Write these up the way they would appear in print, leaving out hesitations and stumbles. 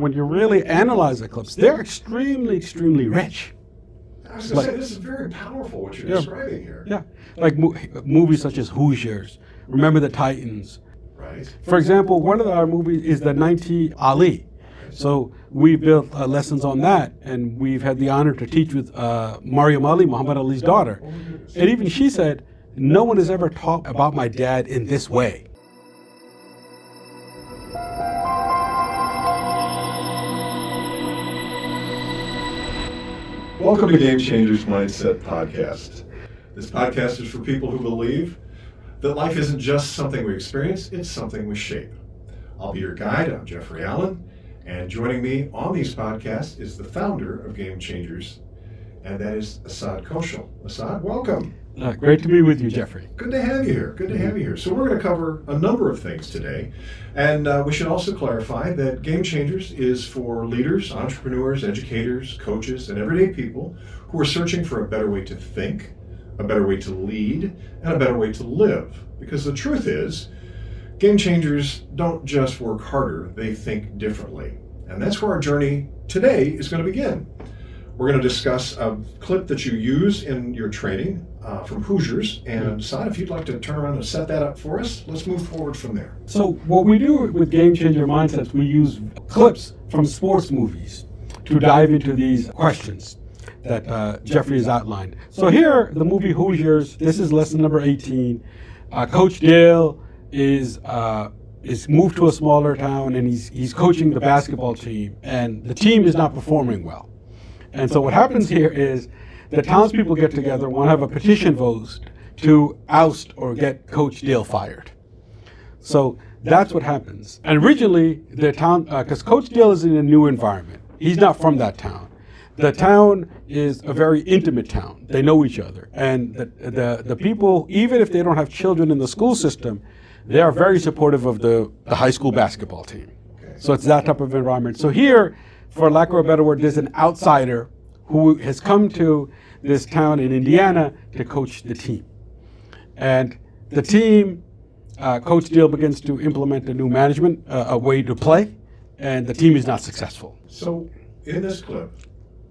when you really analyze the clips, they're extremely, extremely rich. I was going to say, this is very powerful what you're describing here. Yeah, like movies such as Hoosiers, Remember the Titans. Right. For example, one of our movies is the 90 Ali. So we built lessons on that, and we've had the honor to teach with Mariam Ali, Muhammad Ali's daughter. And even she said, no one has ever talked about my dad in this way. Welcome to Game Changers Mindset Podcast. This podcast is for people who believe that life isn't just something we experience, it's something we shape. I'll be your guide. I'm Jeffrey Allen, and joining me on these podcasts is the founder of Game Changers, and that is Assad Koshul. Assad, welcome. Great to be with you, Jeffrey. Good to have you here. Good to have you here. So we're going to cover a number of things today, and we should also clarify that Game Changers is for leaders, entrepreneurs, educators, coaches, and everyday people who are searching for a better way to think, a better way to lead, and a better way to live. Because the truth is, Game Changers don't just work harder, they think differently. And that's where our journey today is going to begin. We're going to discuss a clip that you use in your training from Hoosiers. And Assad, if you'd like to turn around and set that up for us, let's move forward from there. So what we do with Game Changer Mindsets, we use clips from sports movies to dive into these questions that Jeffrey has outlined. So here, the movie Hoosiers, this is lesson number 18. Coach Dale is moved to a smaller town, and he's coaching the basketball team, and the team is not performing well. And so what happens here is the townspeople get together, want to have a petition vote to oust or get Coach Dale fired. So that's what happens. And originally, the town, because Coach Dale is in a new environment, he's not from that town. The town is a very intimate town. They know each other. And the people, even if they don't have children in the school system, they are very supportive of the high school basketball team. So it's that type of environment. So here, for lack of a better word, there's an outsider who has come to this town in Indiana to coach the team. And the team, Coach Dale begins to implement a new management, a way to play, and the team is not successful. So in this clip,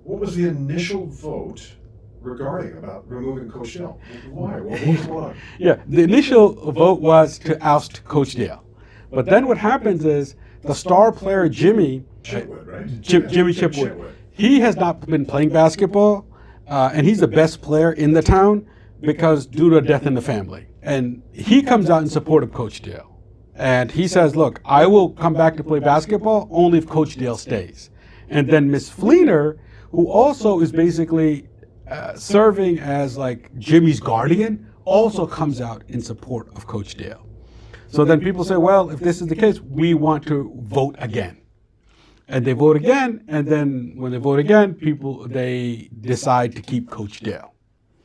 what was the initial vote regarding about removing Coach Dale? Why? What was going on? Yeah, the initial vote was to oust Coach Dale. But then what happens is the star player Jimmy Chitwood, right? Jimmy Chitwood. He has not been playing basketball, and he's the best player in the town because due to a death in the family. And he comes out in support of Coach Dale. And he says, look, I will come back to play basketball only if Coach Dale stays. And then Miss Fleener, who also is basically serving as like Jimmy's guardian, also comes out in support of Coach Dale. So then people say, well, if this is the case, we want to vote again. And they vote again, and then when they vote again, they decide to keep Coach Dale.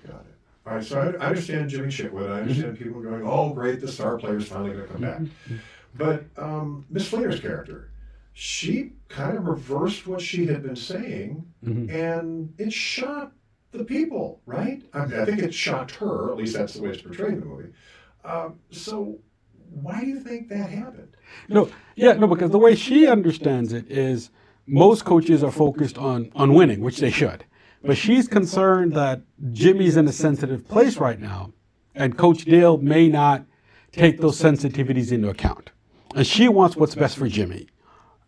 Got it. All right, so I understand Jimmy Chitwood. I understand people going, oh, great, the star player's finally going to come back. But Miss Fleener's character, she kind of reversed what she had been saying, and it shocked the people, right? I think it shocked her, at least that's the way it's portrayed in the movie. So why do you think that happened? Because the way she understands it is most coaches are focused on winning, which they should. But she's concerned that Jimmy's in a sensitive place right now, and Coach Dale may not take those sensitivities into account. And she wants what's best for Jimmy.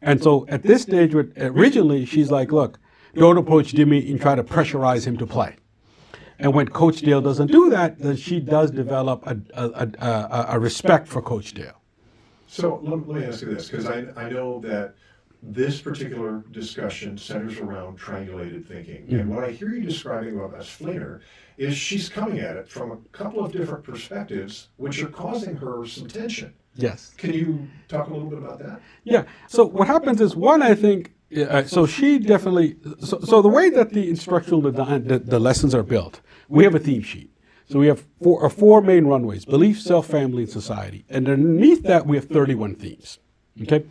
And so at this stage, originally, she's like, look, don't approach Jimmy and try to pressurize him to play. And when Coach Dale doesn't do that, then she does develop a respect for Coach Dale. So let me ask you this, because I know that this particular discussion centers around triangulated thinking. And what I hear you describing about Miss Fleener is she's coming at it from a couple of different perspectives, which are causing her some tension. Yes. Can you talk a little bit about that? Yeah. So what happens is, one, I think, so she definitely, so the way that the instructional design, the lessons are built, we have a theme sheet. So we have four main runways: belief, self, family, and society. And underneath that, we have 31 themes. Okay?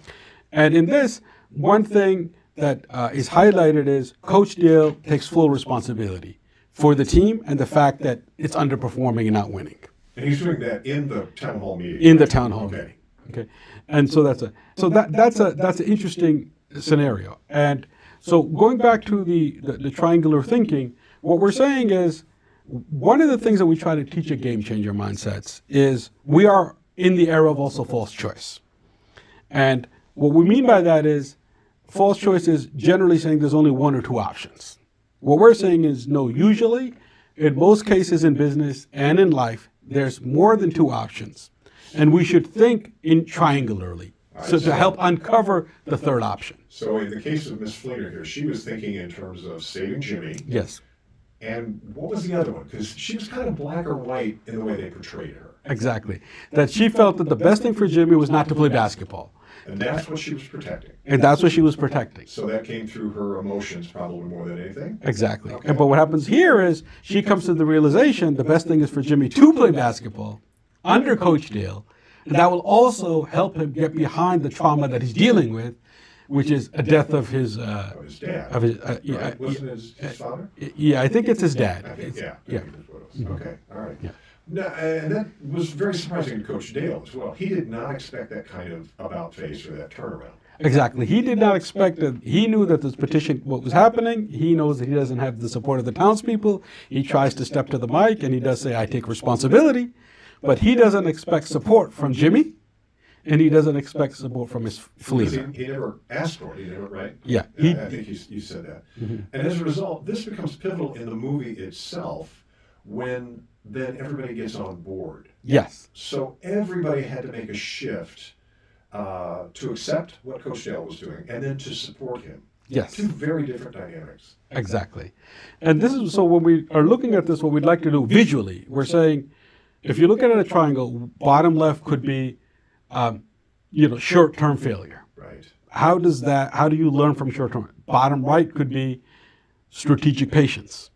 And in this, one thing that is highlighted is Coach Dale takes full responsibility for the team and the fact that it's underperforming and not winning. And he's doing that in the town hall meeting. In the town hall meeting. Okay. And so that's an interesting scenario. And so going back to the triangular thinking, what we're saying is one of the things that we try to teach at Game Changer Mindsets is we are in the era of also false choice. And what we mean by that is false choice is generally saying there's only one or two options. What we're saying is no, usually, in most cases in business and in life, there's more than two options. And we should think in triangularly, so to help uncover the third option. So in the case of Miss Fleener here, she was thinking in terms of saving Jimmy. Yes. And what was the other one? Because she was kind of black or white in the way they portrayed her. Exactly. That she felt that the best thing for Jimmy was not to play basketball. And that's what she was protecting. And that's what she was protecting. So that came through her emotions probably more than anything? Exactly. Okay. And but what happens here is she comes to the realization the best thing is for Jimmy to play basketball under Coach Dale. And that will also help him get behind the trauma that he's dealing with, which is a death of his dad. Yeah, wasn't his father? Yeah, I think it's his dad. I think, yeah. Yeah. Okay, all right. Yeah. No, and that was very surprising to Coach Dale as well. He did not expect that kind of about face or that turnaround. Exactly. He did not expect that. He knew that this petition, what was happening. He knows that he doesn't have the support of the townspeople. He tries to step to the mic and he does say, I take responsibility. But he doesn't expect support from Jimmy and he doesn't expect support from his Fleener. He never asked for it, he never, right? Yeah. I think you said that. Mm-hmm. And as a result, this becomes pivotal in the movie itself when then everybody gets on board. Yes. So everybody had to make a shift to accept what Coach Dale was doing and then to support him. Yes. Two very different dynamics. Exactly. And this is, so when we are looking at this, what we'd like to do visually, we're saying, if you look at a triangle, bottom left could be, short-term failure. Right. How do you learn from short-term? Bottom right could be strategic patience.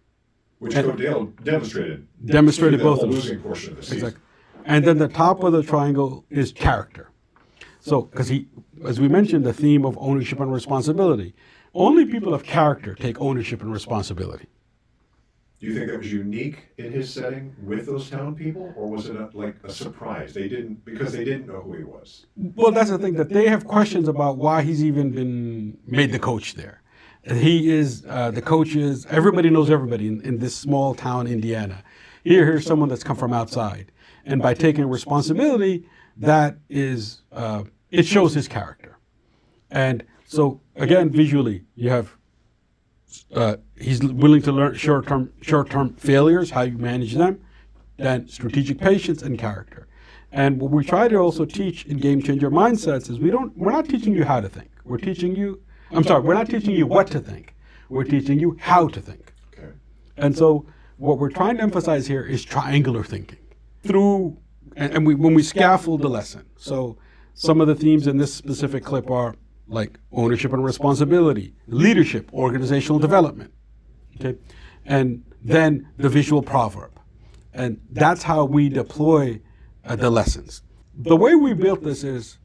Which Coach Dale demonstrated both of them. Losing portion of the season. Exactly. And then the top of the triangle is character. So, because as we mentioned, the theme of ownership and responsibility. Only people of character take ownership and responsibility. Do you think that was unique in his setting with those town people, or was it like a surprise? Because they didn't know who he was. Well, that's the thing, that they have questions about why he's even been made the coach there. He is, the coach is, everybody knows everybody in this small town, Indiana. Here's someone that's come from outside. And by taking responsibility, that is, it shows his character. And so, again, visually, you have, he's willing to learn short-term failures, how you manage them, then strategic patience and character. And what we try to also teach in Game Changer Mindsets is we're not teaching you how to think. We're not teaching you what to think. We're teaching you how to think. Okay. And so what we're trying to emphasize here is triangular thinking when we scaffold the lesson. So some of the themes in this specific clip are like ownership and responsibility, leadership, organizational development, okay? And then the visual proverb. And that's how we deploy the lessons. The way we built this is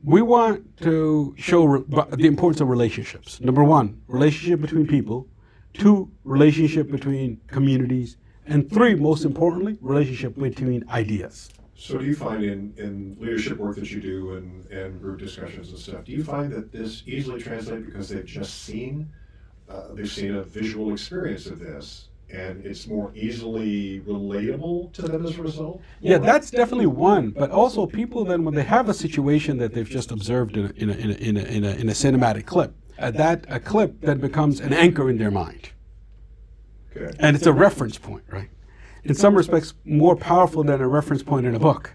we want to show the importance of relationships. Number one, relationship between people. Two, relationship between communities. And three, most importantly, relationship between ideas. So do you find in leadership work that you do and group discussions and stuff, do you find that this easily translates because they've just seen a visual experience of this and it's more easily relatable to them as a result? Yeah, that's definitely one. But also people then, when they have a situation that they've just observed in a cinematic clip, a clip that becomes an anchor in their mind. Okay. And it's a reference point, right? In some respects, more powerful than a reference point in a book.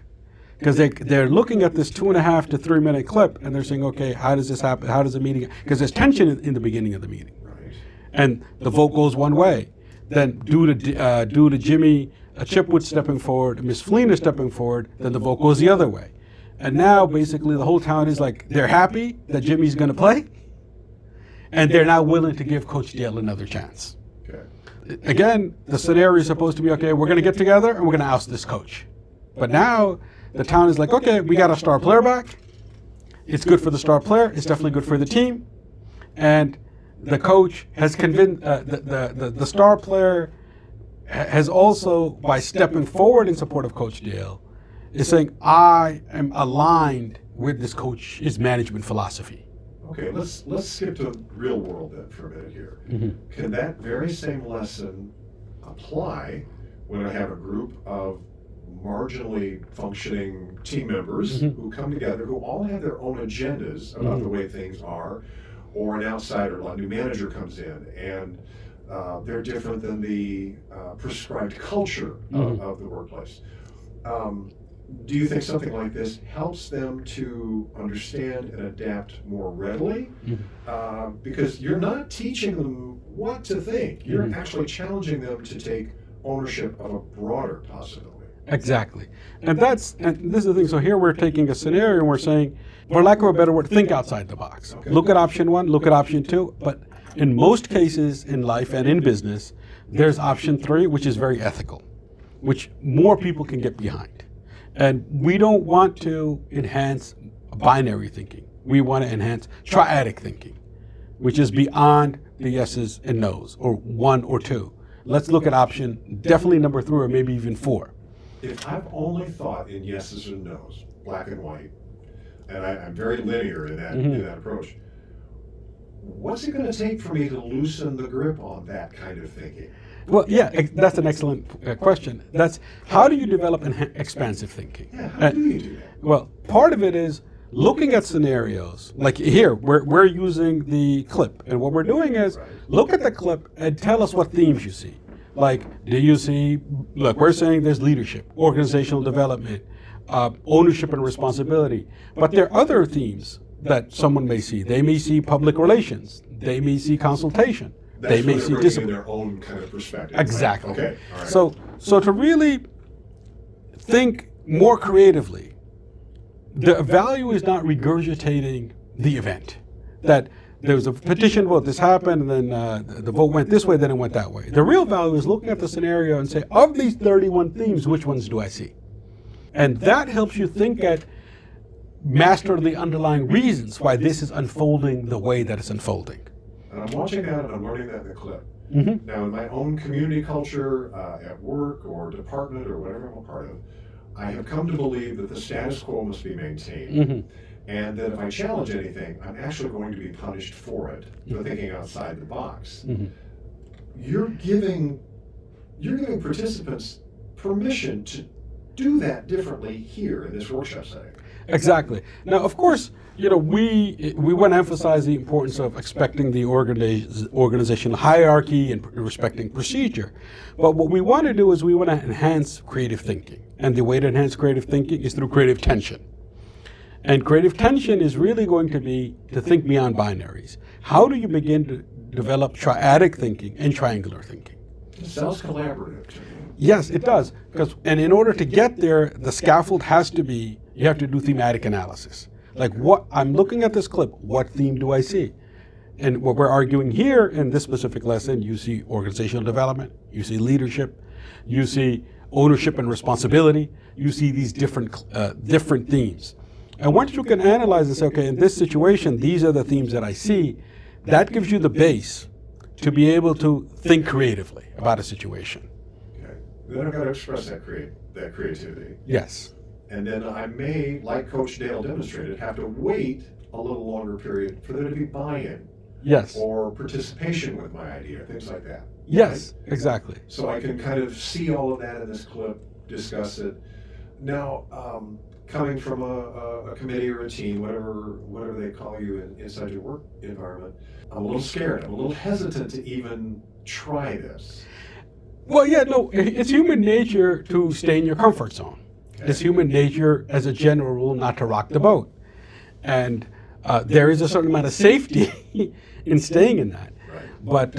Because they're looking at this 2.5 to 3 minute clip and they're saying, okay, how does this happen? How does the meeting? Because there's tension in the beginning of the meeting. Right. And the vote goes one way. Then due to Jimmy Chipwood stepping forward, Miss Fleener stepping forward, then the vote goes the other way. And now basically the whole town is like, they're happy that Jimmy's going to play. And they're now willing to give Coach Dale another chance. Okay. Again, the scenario is supposed to be, okay, we're going to get together and we're going to oust this coach. But now the town is like, okay, we got a star player back. It's good for the star player. It's definitely good for the team. And the coach has convinced, the star player has also, by stepping forward in support of Coach Dale, is saying, I am aligned with this coach's management philosophy. Okay, let's skip to real world then for a minute here. Can that very same lesson apply when I have a group of marginally functioning team members who come together, who all have their own agendas about the way things are, or an outsider, like a new manager comes in and they're different than the prescribed culture of the workplace? Do you think something like this helps them to understand and adapt more readily? Because you're not teaching them what to think. You're actually challenging them to take ownership of a broader possibility. Exactly. And this is the thing. So here we're taking a scenario and we're saying, for lack of a better word, think outside the box. Okay. Look at option one, look at option two. But in most cases in life and in business, there's option three, which is very ethical, which more people can get behind. And we don't want to enhance binary thinking. We want to enhance triadic thinking, which is beyond the yeses and nos, or one or two. Let's look at option definitely number 3 or maybe even 4. If I've only thought in yeses and nos, black and white, and I'm very linear in that approach, what's it going to take for me to loosen the grip on that kind of thinking? Well, yeah, that's an excellent question. That's how do you develop expansive thinking? Yeah, how do you do that? Well, part of it is looking at scenarios. Like here, we're using the clip, and what we're doing is look at the clip and tell us what themes you see. Like, do you see, look, we're saying there's leadership, organizational development, ownership and responsibility. But there are other themes that someone may see. They may see public relations. They may see consultation. That's they may see discipline. Their own kind of perspective. Exactly. Right? Okay. All right. So to really think more creatively, the value is not regurgitating the event. That there was a petition vote, this happened, and then the vote went this way, then it went that way. The real value is looking at the scenario and say, of these 31 themes, which ones do I see? And that helps you master the underlying reasons why this is unfolding the way that it's unfolding. And I'm watching that and I'm learning that in the clip. Now, in my own community culture, at work or department or whatever I'm a part of, I have come to believe that the status quo must be maintained. And that if I challenge anything, I'm actually going to be punished for it, for thinking outside the box. You're giving participants permission to do that differently here in this workshop setting. Exactly. Now, of course, we want to emphasize the importance of expecting the organizational hierarchy and respecting procedure. But what we want to do is we want to enhance creative thinking. And the way to enhance creative thinking is through creative tension. And creative tension is really going to be to think beyond binaries. How do you begin to develop triadic thinking and triangular thinking? It sounds collaborative to me. Yes, it does. And in order to get there, the scaffold has to be, you have to do thematic analysis. Like, what I'm looking at this clip, what theme do I see? And what we're arguing here in this specific lesson, you see organizational development, you see leadership, you see ownership and responsibility, you see these different themes. And once you can analyze and say, okay, in this situation, these are the themes that I see, that gives you the base to be able to think creatively about a situation. Okay. Then I've got to express that creativity. Yes. And then I may, like Coach Dale demonstrated, have to wait a little longer period for there to be buy-in. Yes. Or participation with my idea, things like that. Yes, right? exactly. So I can kind of see all of that in this clip, discuss it. Now, coming from a committee or a team, whatever they call you inside your work environment, I'm a little scared. I'm a little hesitant to even try this. Well, yeah, no, it's human nature to stay in your comfort zone. Okay. It's human nature, as a general rule, not to rock the boat. And there is a certain amount of safety in staying in that. Right. But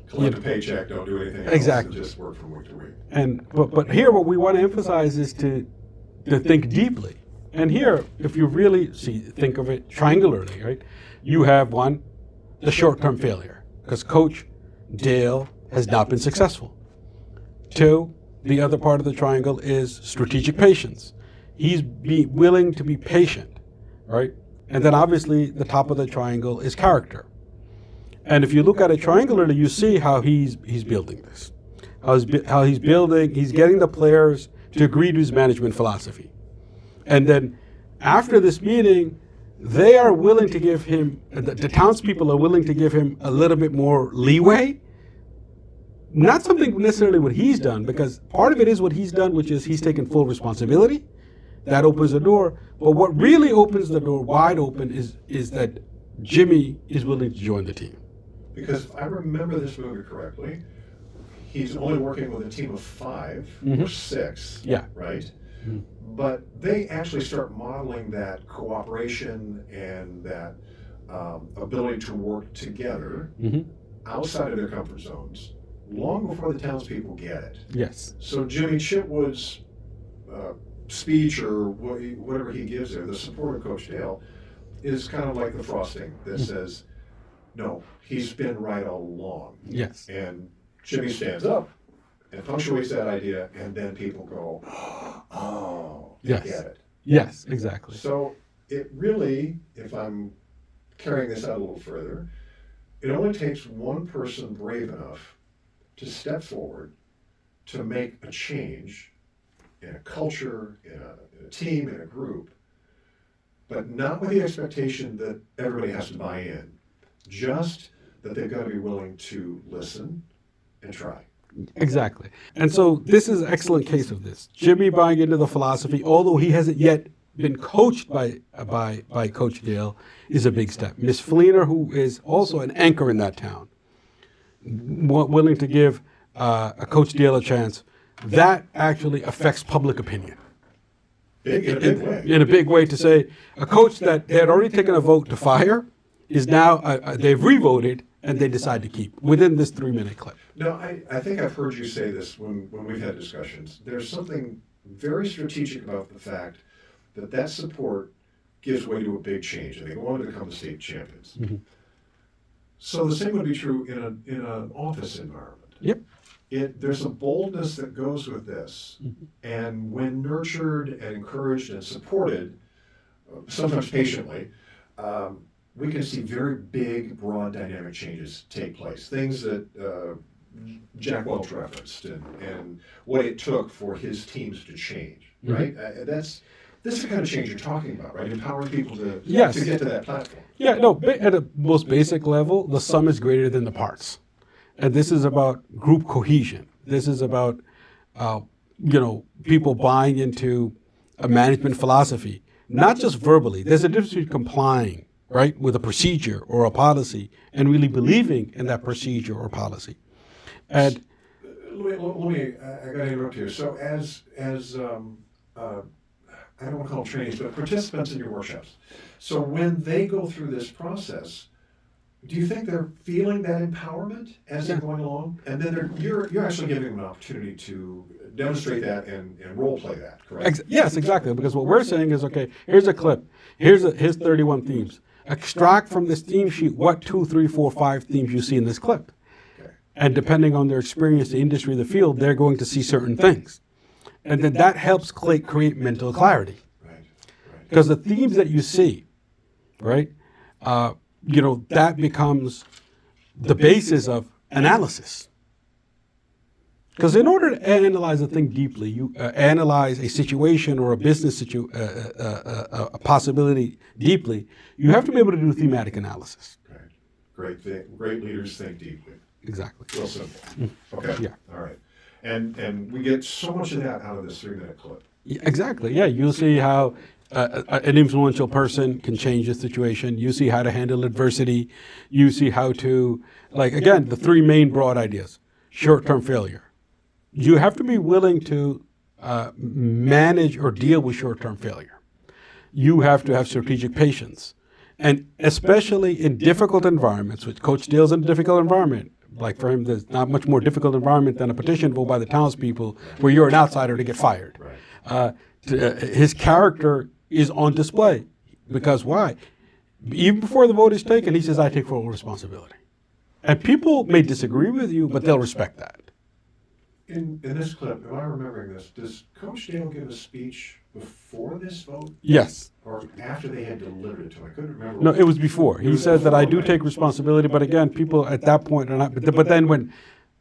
collect a paycheck, don't do anything else, exactly. And just work from week to week. And but here, what we want to emphasize is to think deeply. And here, if you really think of it triangularly, right? You have one, the short-term failure, because Coach Dale has not been successful. 2, the other part of the triangle is strategic patience. He's willing to be patient, right? And then obviously the top of the triangle is character. And if you look at it triangularly, you see how he's building this. How he's getting the players to agree to his management philosophy. And then after this meeting, they are willing to give him, the townspeople are willing to give him a little bit more leeway. Not something necessarily what he's done, because part of it is what he's done, which is he's taken full responsibility. That opens the door. But what really opens the door wide open is that Jimmy is willing to join the team. Because if I remember this movie correctly, he's only working with a team of 5 or 6, right? Mm-hmm. But they actually start modeling that cooperation and that ability to work together outside of their comfort zones long before the townspeople get it. Yes. So Jimmy Chitwood's speech or whatever he gives there, the support of Coach Dale, is kind of like the frosting that says, no, he's been right all along. Yes. And Jimmy stands up and punctuates that idea, and then people go, oh, yes. Get it. Yes, exactly. So it really, if I'm carrying this out a little further, it only takes one person brave enough to step forward to make a change in a culture, in a team, in a group, but not with the expectation that everybody has to buy in, just that they've got to be willing to listen and try. Exactly. And so this is an excellent case of this. Jimmy buying into the philosophy, although he hasn't yet been coached by Coach Dale, is a big step. Miss Fleener, who is also an anchor in that town, willing to give a Coach Dale a chance, that actually affects public opinion. In a big way, to say a coach that they had already taken a vote to fire is now, they've re-voted and they decide to keep within this 3-minute clip. No, I think I've heard you say this when we've had discussions. There's something very strategic about the fact that support gives way to a big change, and they go on to become the state champions. Mm-hmm. So the same would be true in an office environment. Yep. There's a boldness that goes with this, and when nurtured and encouraged and supported, sometimes patiently, we can see very big, broad, dynamic changes take place. Things that Jack Welch referenced, and what it took for his teams to change. Right? That's the kind of change you're talking about, right? Empowering people to get to that platform. Yeah. No. At a most basic level, the sum is greater than the parts. And this is about group cohesion. This is about, people buying into a management philosophy, not just verbally. There's a difference between complying, right, with a procedure or a policy and really believing in that procedure or policy. And let me I got to interrupt here. So as I don't want to call them trainees, but participants in your workshops. So when they go through this process, do you think they're feeling that empowerment as they're going along? And then you're actually giving them an opportunity to demonstrate that and role play that, correct? Yes, exactly. Because what we're saying is, okay, here's a clip. Here's 31 themes. Extract from this theme sheet what 2, 3, 4, 5 themes you see in this clip. Okay. And depending on their experience, the industry, the field, they're going to see certain things. And then that helps create mental clarity. Right. Because the themes that you see, right, that becomes the basis of analysis. Because in order to analyze a thing deeply, you analyze a situation or a business a possibility deeply, you have to be able to do thematic analysis. Right. Great leaders think deeply. Exactly. Real simple. Okay. Yeah. All right. And we get so much of that out of this 3-minute clip. Yeah, exactly. Yeah. You'll see how an influential person can change the situation. You see how to handle adversity. You see how to, again, the 3 main broad ideas. Short-term failure. You have to be willing to manage or deal with short-term failure. You have to have strategic patience. And especially in difficult environments, which Coach Dale's in a difficult environment. Like for him, there's not much more difficult environment than a petition vote by the townspeople where you're an outsider to get fired. Right. His character is on display. Because why? Even before the vote is taken, he says, I take full responsibility. And people may disagree with you, but they'll respect that. In this clip, am I remembering this, does Coach Dale give a speech before this vote? Yes. Or after they had delivered it to him? I couldn't remember. No, it was before. He said that I do take responsibility, but again, people at that point are not. But then when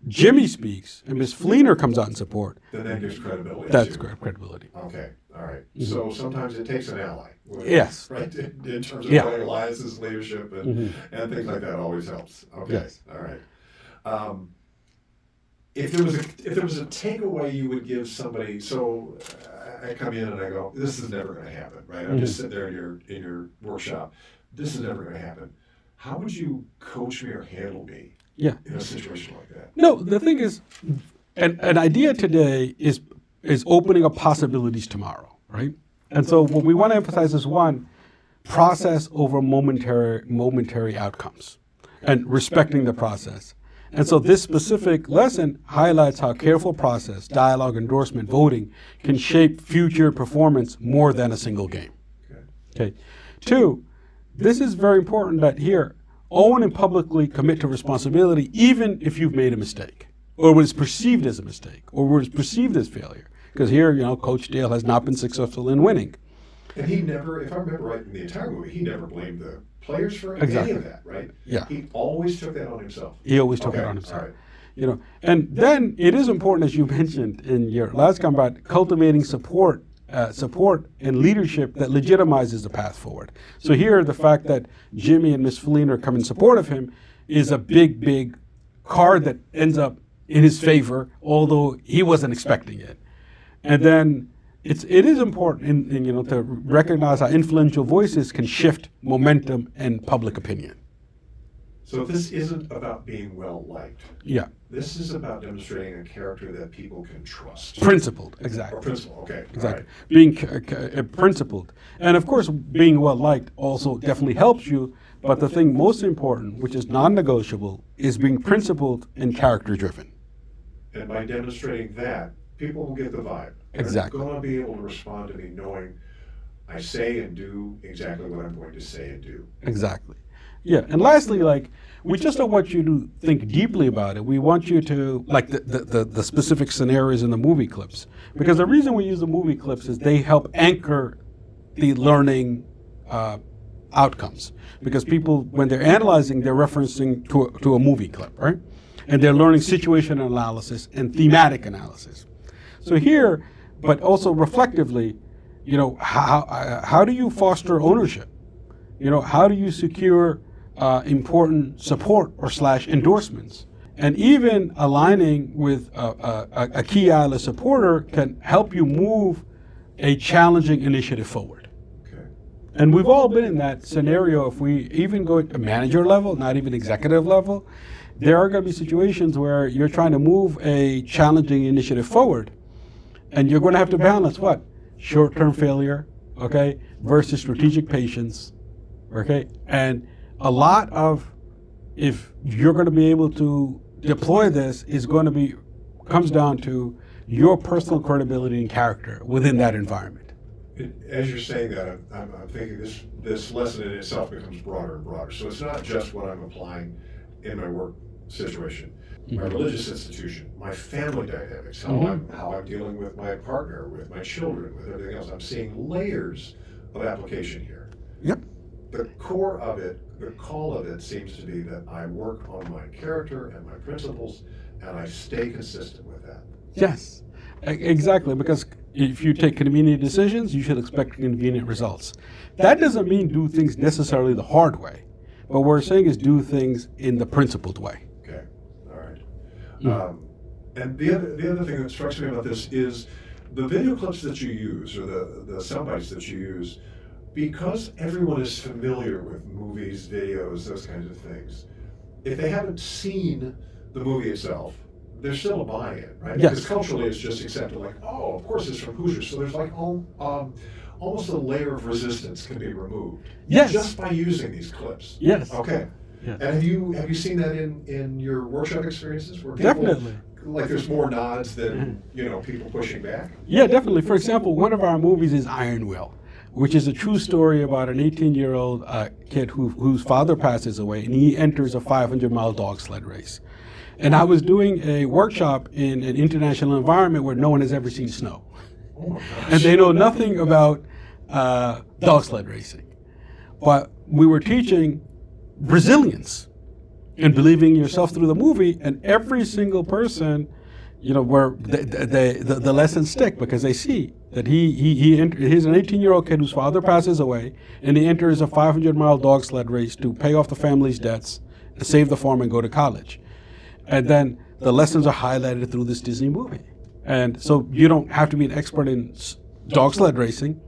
Jimmy speaks and Miss Fleener comes out in support, then that gives credibility. that's to. credibility. Okay, all right. So sometimes it takes an ally. Yes. Right, in terms of Yeah. alliances, leadership, and things like that always helps. Okay, Yes. all right. If there was a takeaway you would give somebody, so I come in and I go, this is never going to happen, right? I'm just sitting there in your workshop. This is never going to happen. How would you coach me or handle me in a situation like that? No, the thing is, an idea today is opening up possibilities tomorrow, right? And so what we want to emphasize is one, process over momentary outcomes and respecting the process. And so this specific lesson highlights how careful process, dialogue, endorsement, voting can shape future performance more than a single game. Okay. Two, this is very important that here, own and publicly commit to responsibility even if you've made a mistake or was perceived as a mistake or was perceived as failure. Because here, Coach Dale has not been successful in winning. And he never, if I remember right in the entire movie, he never blamed the players for Exactly. any of that, right? Yeah. He always took that on himself. He always took it on himself. All right. And then it is important, as you mentioned in your last comment, cultivating support and leadership that legitimizes the path forward. So here, the fact that Jimmy and Miss Fleener come in support of him is a big, big card that ends up in his favor, although he wasn't expecting it. And then it is important to recognize how influential voices can shift momentum and public opinion. So this isn't about being well liked. Yeah. This is about demonstrating a character that people can trust. Principled, exactly. Or principle, okay. Exactly. Right. Being principled. And of course, being well liked also definitely helps you. But the thing most important, which is non-negotiable, is being principled and character driven. And by demonstrating that, people will get the vibe. Exactly. They're going to be able to respond to me knowing I say and do exactly what I'm going to say and do. Exactly. Yeah. And lastly, we just don't want you to think deeply about it. We want you to, the specific scenarios in the movie clips. Because the reason we use the movie clips is they help anchor the learning outcomes. Because people, when they're analyzing, they're referencing to a movie clip, right? And they're learning situational analysis and thematic analysis. So here, but also reflectively, how do you foster ownership? How do you secure important support or / endorsements? And even aligning with a key ally supporter can help you move a challenging initiative forward. Okay. And we've all been in that scenario. If we even go at manager level, not even executive level, there are going to be situations where you're trying to move a challenging initiative forward, and you're going to have to balance what? Short-term failure, okay, versus strategic patience, okay? And a lot of, if you're going to be able to deploy this, comes down to your personal credibility and character within that environment. As you're saying that, I'm thinking this lesson in itself becomes broader and broader. So it's not just what I'm applying in my work situation, my religious institution, my family dynamics, how I'm dealing with my partner, with my children, with everything else. I'm seeing layers of application here. Yep. The core of it, the call of it seems to be that I work on my character and my principles, and I stay consistent with that. Yes, exactly, because if you take convenient decisions, you should expect convenient results. That doesn't mean do things necessarily the hard way. What we're saying is do things in the principled way. Okay, all right. And the other thing that strikes me about this is the video clips that you use, or the sound bites that you use, because everyone is familiar with movies, videos, those kinds of things. If they haven't seen the movie itself, there's still a buy-in, right? Yes. Because culturally it's just accepted, like, oh, of course it's from Hoosiers. So there's almost a layer of resistance can be removed. Yes. Just by using these clips. Yes. Okay. Yes. And have you seen that in your workshop experiences where people, Definitely. like there's more nods than people pushing back? Yeah, definitely. For example, one of our movies is Iron Will, which is a true story about an 18-year-old kid whose father passes away, and he enters a 500-mile dog sled race. And I was doing a workshop in an international environment where no one has ever seen snow. Oh my gosh. And they know nothing about dog sled racing. But we were teaching resilience. and believing yourself through the movie, and every single person, where the lessons stick because they see that he's an 18-year-old kid whose father passes away, and he enters a 500-mile dog sled race to pay off the family's debts, save the farm, and go to college. And then the lessons are highlighted through this Disney movie. And so you don't have to be an expert in dog sled racing,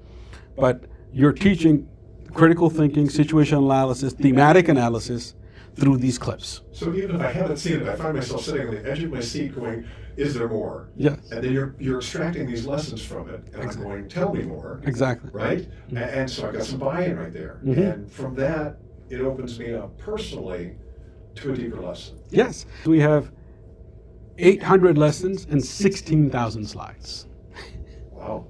but you're teaching critical thinking, situational analysis, thematic analysis through these clips. So even if I haven't seen it, I find myself sitting on the edge of my seat going, is there more? Yes. And then you're extracting these lessons from it, and I'm going, tell me more. Exactly. Right? Mm-hmm. And so I've got some buy-in right there. Mm-hmm. And from that, it opens me up personally to a deeper lesson. Yes. We have 800 lessons and 16,000 slides. Wow.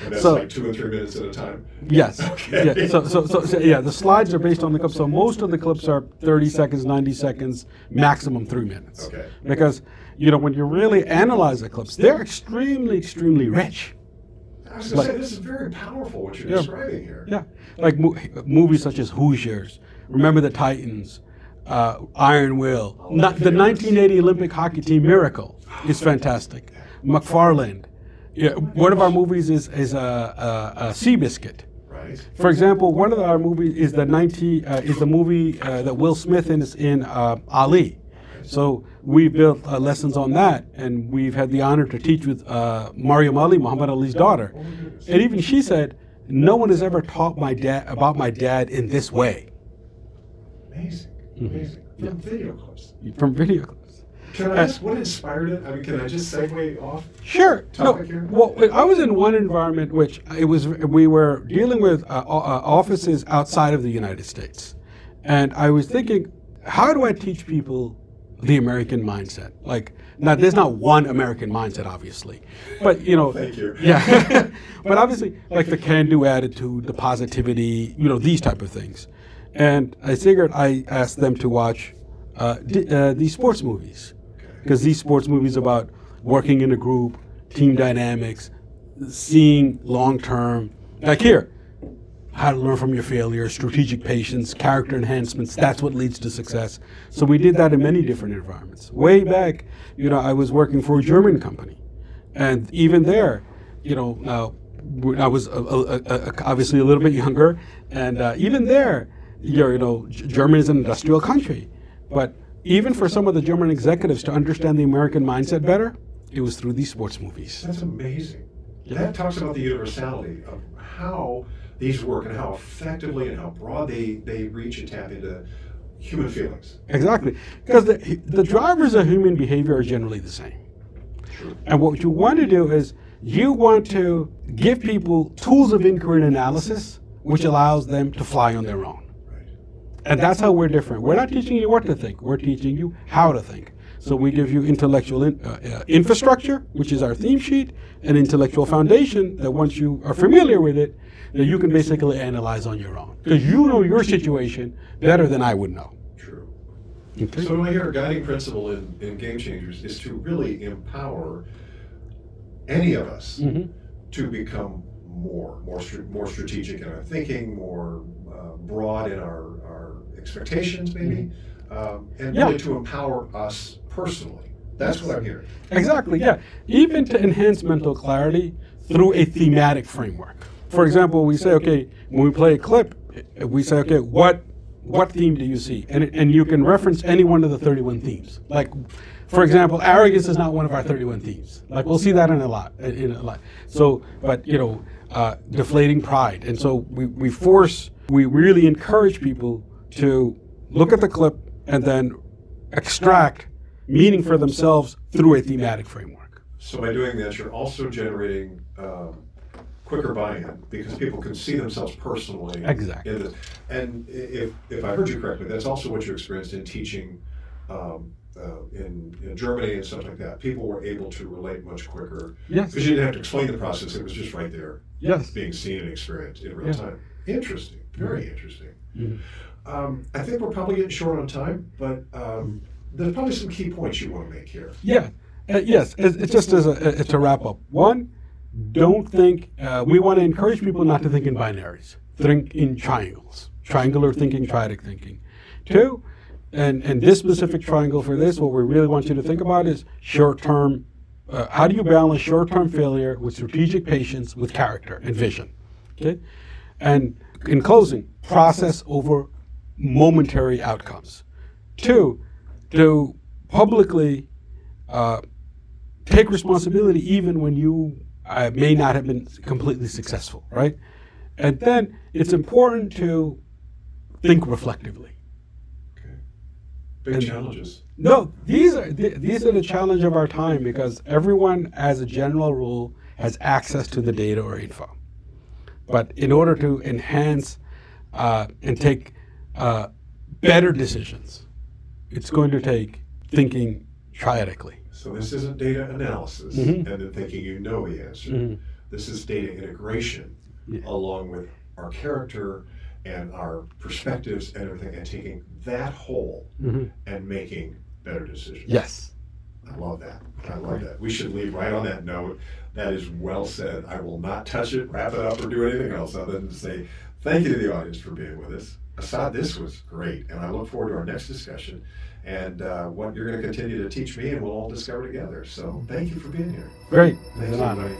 And that's like 2 and 3 minutes at a time. Yes. Okay. Yeah. So the slides are based on the clips. So most of the clips are 30 seconds, 90 seconds, maximum 3 minutes. Okay. Because, when you really analyze the clips, they're extremely, extremely rich. I was going to say, this is very powerful what you're describing here. Yeah. Like movies such as Hoosiers, Remember the Titans, Iron Will, the 1980 Olympic hockey team Miracle is fantastic. McFarland. Yeah, one of our movies is a Seabiscuit. Right. For example, one of our movies is the movie that Will Smith is in Ali. So we built lessons on that, and we've had the honor to teach with Mariam Ali, Muhammad Ali's daughter. And even she said, no one has ever taught about my dad in this way. Amazing. Amazing. From video clips. From video clips. Can I ask what inspired it? I mean, can I just segue off? Sure. Topic here? Well, I was in one environment we were dealing with offices outside of the United States, and I was thinking, how do I teach people the American mindset? Like, now there's not one American mindset, obviously, but Thank you. Yeah, but obviously, like the can-do attitude, the positivity, these type of things. And I figured I asked them to watch these sports movies, because these sports movies about working in a group, team dynamics, seeing long-term, like here, how to learn from your failures, strategic patience, character enhancements, that's what leads to success. So we did that in many different environments. Way back, I was working for a German company. And even there, I was obviously a little bit younger, and even there, Germany is an industrial country. But even for some of the German executives to understand the American mindset better, it was through these sports movies. That's amazing. Yeah. That talks about the universality of how these work and how effectively and how broad they reach and tap into human feelings. Exactly. Because the drivers of human behavior are generally the same. True. And what you want to do is you want to give people tools of inquiry and analysis, which allows them to fly on their own. Right. And that's how we're different. We're not teaching you what to think. We're teaching you how to think. So we give you intellectual infrastructure, which is our theme sheet, and intellectual foundation that once you are familiar with it, that you can basically analyze on your own. Because you know your situation better than I would know. True. Okay. So I hear a guiding principle in Game Changers is to really empower any of us to become more strategic in our thinking, more broad in our expectations, maybe, and really to empower us personally. That's what I'm hearing. Exactly, yeah. Even to enhance mental clarity through a thematic framework. For example, we say, okay, when we play a clip, we say, okay, what theme do you see? And you can reference any one of the 31 themes. Like, for example, arrogance is not one of our 31 themes. Like, we'll see that in a lot. So, but, deflating pride. And so we really encourage people to look at the clip and then extract meaning for themselves through a thematic framework. So by doing that, you're also generating quicker buy-in because people can see themselves personally. Exactly. In this. And if I heard you correctly, that's also what you experienced in teaching in Germany and stuff like that. People were able to relate much quicker. Yes. Because you didn't have to explain the process. It was just right there. Yes. Being seen and experienced in real time. Interesting. Very interesting. Mm-hmm. I think we're probably getting short on time, but there's probably some key points you want to make here. Yeah. Yes. It's just to wrap up. One, don't think, we want to encourage people not to think in binaries. Think in triangles. Triangular thinking, triadic thinking. Two, And this specific triangle for this, what we really want you to think about is short-term. How do you balance short-term failure with strategic patience, with character and vision? Okay. And in closing, process over momentary outcomes. 2, to publicly take responsibility even when you may not have been completely successful, right? And then it's important to think reflectively. Okay. Big challenges. No, these are the challenge of our time, because everyone, as a general rule, has access to the data or info. But in order to enhance and take better decisions, it's going to take thinking triadically. So this isn't data analysis and then thinking you know the answer. This is data integration along with our character and our perspectives and everything, and taking that whole and making better decisions. Yes. I love that. I love that. We should leave right on that note. That is well said. I will not touch it, wrap it up, or do anything else other than to say thank you to the audience for being with us. Assad, this was great, and I look forward to our next discussion and what you're going to continue to teach me, and we'll all discover together. So thank you for being here. Great. Thanks, everybody.